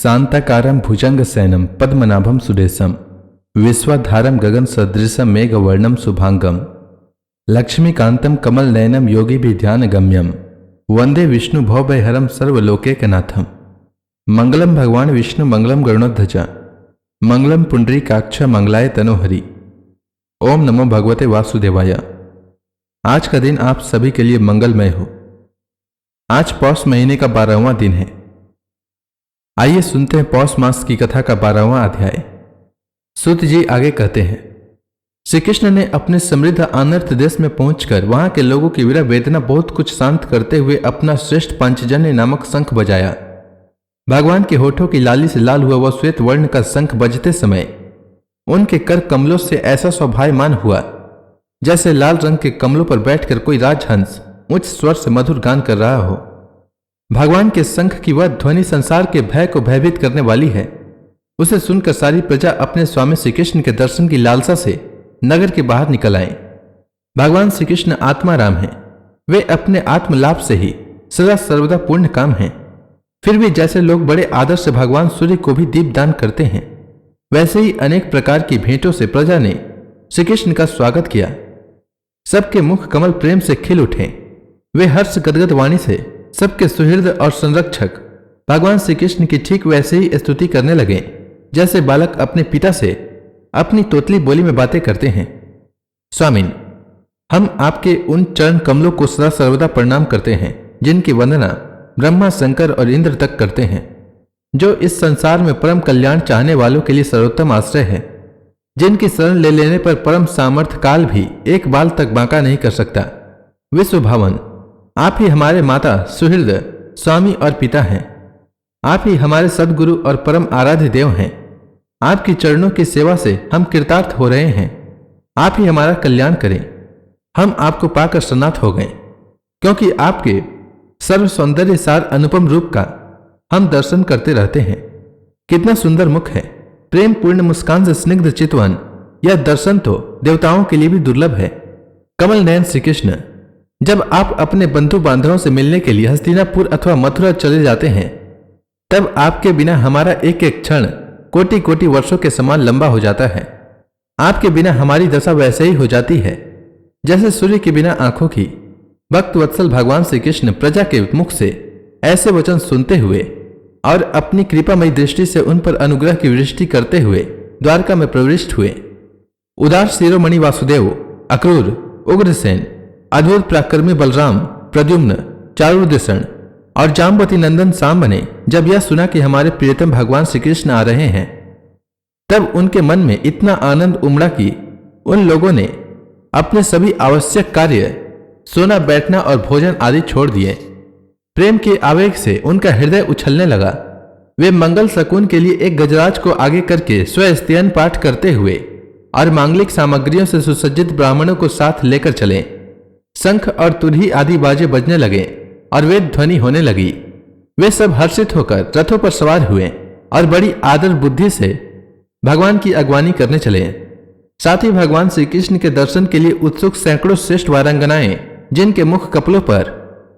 शांताकारं भुजंगशयनं पद्मनाभं सुरेशं विश्वाधारं गगनसदृशं मेघवर्णं शुभांगं लक्ष्मीकान्तं कमलनयनं योगिभिर्ध्यानगम्यं वंदे विष्णु भवभयहरं सर्वलोकैकनाथं। मंगलम भगवान विष्णु मंगलम गरुड़ध्वज मंगलम पुंडरीकाक्ष मंगलाय तनोहरि। ओम नमो भगवते वासुदेवाय। आज का दिन आप सभी के लिए मंगलमय हो। आज पौष महीने का 12वां दिन है। आइए सुनते हैं पौष मास की कथा का 12वां अध्याय। सूत जी आगे कहते हैं, श्री कृष्ण ने अपने समृद्ध अनर्थ देश में पहुंचकर वहां के लोगों की विरह वेदना बहुत कुछ शांत करते हुए अपना श्रेष्ठ पांचजन्य नामक शंख बजाया। भगवान के होठों की लाली से लाल हुआ वह श्वेत वर्ण का शंख बजते समय उनके कर कमलों से ऐसा शोभायमान हुआ जैसे लाल रंग के कमलों पर बैठकर कोई राजहंस उच्च स्वर से मधुर गान कर रहा हो। भगवान के शंख की वह ध्वनि संसार के भय को भयभीत करने वाली है। उसे सुनकर सारी प्रजा अपने स्वामी श्री कृष्ण के दर्शन की लालसा से नगर के बाहर निकल आए। भगवान श्री कृष्ण आत्मा राम हैं। वे अपने आत्मलाभ से ही सदा सर्वदा पूर्ण काम हैं। फिर भी जैसे लोग बड़े आदर से भगवान सूर्य को भी दीप दान करते हैं, वैसे ही अनेक प्रकार की भेंटों से प्रजा ने श्री कृष्ण का स्वागत किया। सबके मुख कमल प्रेम से खिल उठे। वे हर्ष गदगद वाणी से सबके सुहृद और संरक्षक भगवान श्री कृष्ण की ठीक वैसे ही स्तुति करने लगे जैसे बालक अपने पिता से अपनी तोतली बोली में बातें करते हैं। स्वामिन, हम आपके उन चरण कमलों को सदा सर्वदा प्रणाम करते हैं जिनकी वंदना ब्रह्मा, शंकर और इंद्र तक करते हैं, जो इस संसार में परम कल्याण चाहने वालों के लिए सर्वोत्तम आश्रय है, जिनकी शरण ले लेने पर परम सामर्थ्य काल भी एक बाल तक बांका नहीं कर सकता। विश्व भावन, आप ही हमारे माता, सुहृद, स्वामी और पिता हैं। आप ही हमारे सद्गुरु और परम आराध्य देव हैं। आपकी चरणों की सेवा से हम कृतार्थ हो रहे हैं। आप ही हमारा कल्याण करें। हम आपको पाकर सन्नाथ हो गए, क्योंकि आपके सर्व सौंदर्य सार अनुपम रूप का हम दर्शन करते रहते हैं। कितना सुंदर मुख है, प्रेम पूर्ण मुस्कान से स्निग्ध चितवन। यह दर्शन तो देवताओं के लिए भी दुर्लभ है। कमल नयन श्री कृष्ण, जब आप अपने बंधु बांधवों से मिलने के लिए हस्तिनापुर अथवा मथुरा चले जाते हैं, तब आपके बिना हमारा एक एक क्षण कोटि कोटि वर्षों के समान लंबा हो जाता है। आपके बिना हमारी दशा वैसे ही हो जाती है जैसे सूर्य के बिना आंखों की। भक्त वत्सल भगवान श्री कृष्ण प्रजा के मुख से ऐसे वचन सुनते हुए और अपनी कृपामयी दृष्टि से उन पर अनुग्रह की वृष्टि करते हुए द्वारका में प्रविष्ट हुए। उदार शिरोमणि वासुदेव, अक्रूर, उग्रसेन, अद्भुत पराक्रमी बलराम, प्रद्युम्न, चारुदेषण और जाम्बवती नंदन सांब ने जब यह सुना कि हमारे प्रियतम भगवान श्री कृष्ण आ रहे हैं, तब उनके मन में इतना आनंद उमड़ा कि उन लोगों ने अपने सभी आवश्यक कार्य, सोना, बैठना और भोजन आदि छोड़ दिए। प्रेम के आवेग से उनका हृदय उछलने लगा। वे मंगल शकुन के लिए एक गजराज को आगे करके स्वस्तयन पाठ करते हुए और मांगलिक सामग्रियों से सुसज्जित ब्राह्मणों को साथ लेकर चले। शंख और तुरही आदि बाजे बजने लगे और वेद ध्वनि होने लगी। वे सब हर्षित होकर रथों पर सवार हुए और बड़ी आदर बुद्धि से भगवान की अगवानी करने चले। साथ ही भगवान श्री कृष्ण के दर्शन के लिए उत्सुक सैकड़ों श्रेष्ठ वारांगनाएं, जिनके मुख कपलों पर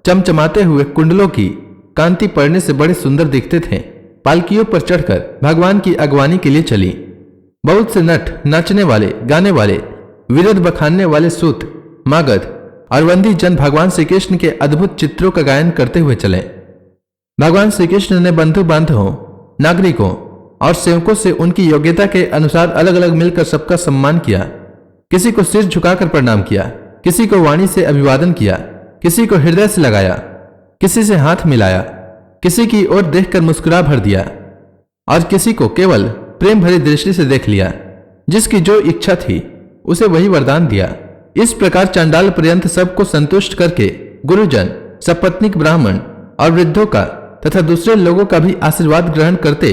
चमचमाते हुए कुंडलों की कांति पड़ने से बड़े सुंदर दिखते थे, पालकियों पर चढ़कर भगवान की अगवानी के लिए चली। बहुत से नट, नाचने वाले, गाने वाले, विरध बखानने वाले सूत, मागध और वंदी जन भगवान श्री कृष्ण के अद्भुत चित्रों का गायन करते हुए चले। भगवान श्री कृष्ण ने बंधु बांधवों, नागरिकों और सेवकों से उनकी योग्यता के अनुसार अलग अलग मिलकर सबका सम्मान किया। किसी को सिर झुकाकर प्रणाम किया, किसी को वाणी से अभिवादन किया, किसी को हृदय से लगाया, किसी से हाथ मिलाया, किसी की ओर देखकर मुस्कुरा भर दिया और किसी को केवल प्रेम भरी दृष्टि से देख लिया। जिसकी जो इच्छा थी उसे वही वरदान दिया। इस प्रकार चांडाल पर्यंत सबको संतुष्ट करके गुरुजन, सपत्नीक ब्राह्मण और वृद्धों का तथा दूसरे लोगों का भी आशीर्वाद ग्रहण करते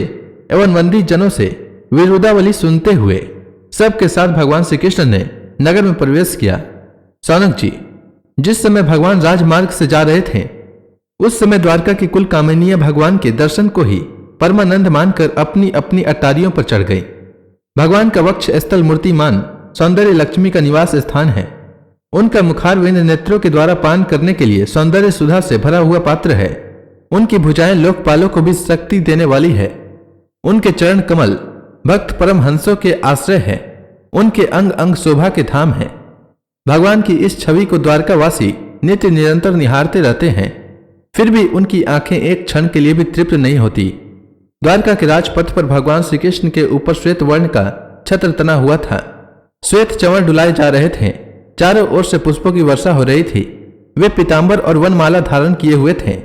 एवं वंदी जनों से विरुदावली सुनते हुए सबके साथ भगवान श्री कृष्ण ने नगर में प्रवेश किया। सौनक जी, जिस समय भगवान राजमार्ग से जा रहे थे, उस समय द्वारका की कुल कामिनियां भगवान के दर्शन को ही परमानंद मानकर अपनी अपनी अटारियों पर चढ़ गई। भगवान का वक्ष स्थल मूर्तिमान सौंदर्य लक्ष्मी का निवास स्थान है। उनका मुखारविंद नेत्रों के द्वारा पान करने के लिए सौंदर्य सुधा से भरा हुआ पात्र है। उनकी भुजाएं लोकपालों को भी शक्ति देने वाली है। उनके चरण कमल भक्त परमहंसों के आश्रय है, उनके अंग अंग शोभा के धाम है। भगवान की इस छवि को द्वारकावासी नित्य निरंतर निहारते रहते हैं, फिर भी उनकी आंखें एक क्षण के लिए भी तृप्त नहीं होती। द्वारका के राजपथ पर भगवान श्री कृष्ण के ऊपर श्वेत वर्ण का छत्र तना हुआ था। श्वेत चंवर डुलाए जा रहे थे, चारों ओर से पुष्पों की वर्षा हो रही थी। वे पीतांबर और वनमाला धारण किए हुए थे।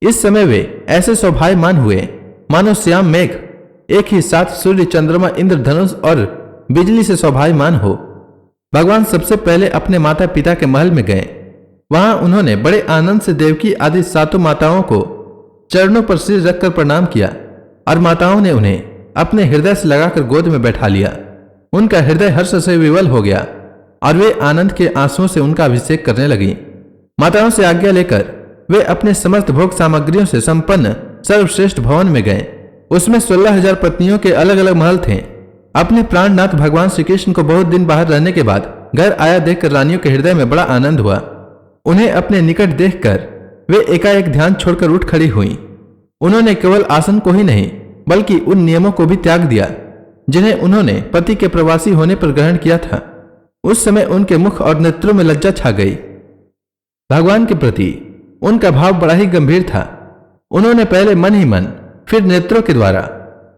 इस समय वे ऐसे शोभायमान हुए मानो श्याम मेघ एक ही साथ सूर्य, चंद्रमा, इंद्रधनुष और बिजली से शोभायमान हो। भगवान सबसे पहले अपने माता पिता के महल में गए। वहां उन्होंने बड़े आनंद से देवकी आदि सातों माताओं को चरणों पर सिर रखकर प्रणाम किया और माताओं ने उन्हें अपने हृदय से लगाकर गोद में बैठा लिया। उनका हृदय हर्ष से विवल हो गया और वे आनंद के आंसुओं से उनका अभिषेक करने लगी। माताओं से आज्ञा लेकर वे अपने समस्त भोग सामग्रियों से संपन्न सर्वश्रेष्ठ भवन में गए। उसमें 16,000 पत्नियों के अलग अलग महल थे। अपने प्राणनाथ भगवान श्री कृष्ण को बहुत दिन बाहर रहने के बाद घर आया देखकर रानियों के हृदय में बड़ा आनंद हुआ। उन्हें अपने निकट देखकर वे एकाएक ध्यान छोड़कर उठ खड़ी हुई। उन्होंने केवल आसन को ही नहीं बल्कि उन नियमों को भी त्याग दिया जिन्हें उन्होंने पति के प्रवासी होने पर ग्रहण किया था। उस समय उनके मुख और नेत्रों में लज्जा छा गई। भगवान के प्रति उनका भाव बड़ा ही गंभीर था। उन्होंने पहले मन ही मन, फिर नेत्रों के द्वारा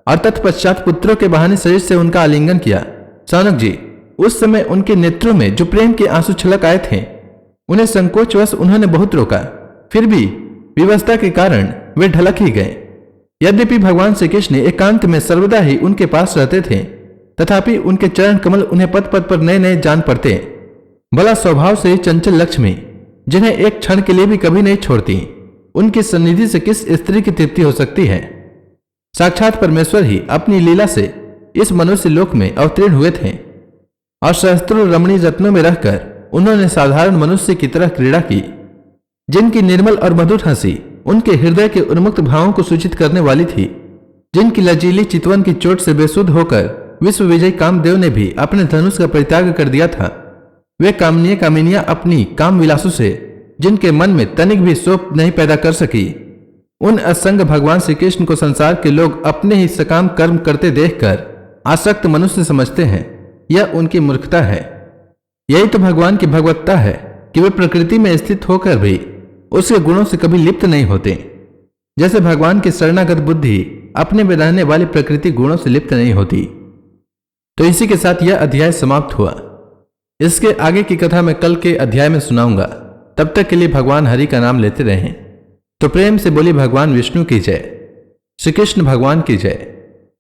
और तत्पश्चात पुत्रों के बहाने शरीर से उनका आलिंगन किया। सौनक जी, उस समय उनके नेत्रों में जो प्रेम के आंसू छलक आए थे, उन्हें संकोचवश उन्होंने बहुत रोका, फिर भी विवशता के कारण वे ढलक ही गए। यद्यपि भगवान श्री कृष्ण एकांत में सर्वदा ही उनके पास रहते थे, तथापि उनके चरण कमल उन्हें पद पद पर नए नए जान पड़ते। भला स्वभाव से ही चंचल लक्ष्मी, जिन्हें एक क्षण के लिए भी कभी नहीं छोड़ती, उनकी सन्निधि से किस स्त्री की तृप्ति हो सकती है। साक्षात परमेश्वर ही अपनी लीला से इस मनुष्य लोक में अवतीर्ण हुए थे और सहस्त्रों रमणीय रत्नों में रहकर उन्होंने साधारण मनुष्य की तरह क्रीड़ा की, जिनकी निर्मल और मधुर हंसी उनके हृदय के उन्मुक्त भावों को सूचित करने वाली थी, जिनकी लजीली चितवन की चोट से बेसुध होकर विश्व विजयी कामदेव ने भी अपने धनुष का परित्याग कर दिया था। वे कामनीय कामिनियां अपनी काम विलासों से जिनके मन में तनिक भी शोक नहीं पैदा कर सकी, उन असंग भगवान श्री कृष्ण को संसार के लोग अपने ही सकाम कर्म करते देखकर आसक्त मनुष्य समझते हैं। यह उनकी मूर्खता है। यही तो भगवान की भगवत्ता है कि वे प्रकृति में स्थित होकर भी उसके गुणों से कभी लिप्त नहीं होते। जैसे भगवान की शरणागत बुद्धि अपने में रहने वाली प्रकृति गुणों से लिप्त नहीं होती। तो इसी के साथ यह अध्याय समाप्त हुआ। इसके आगे की कथा मैं कल के अध्याय में सुनाऊंगा। तब तक के लिए भगवान हरि का नाम लेते रहें। तो प्रेम से बोली भगवान विष्णु की जय, श्री कृष्ण भगवान की जय,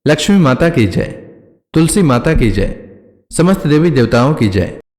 लक्ष्मी माता की जय, तुलसी माता की जय, समस्त देवी देवताओं की जय।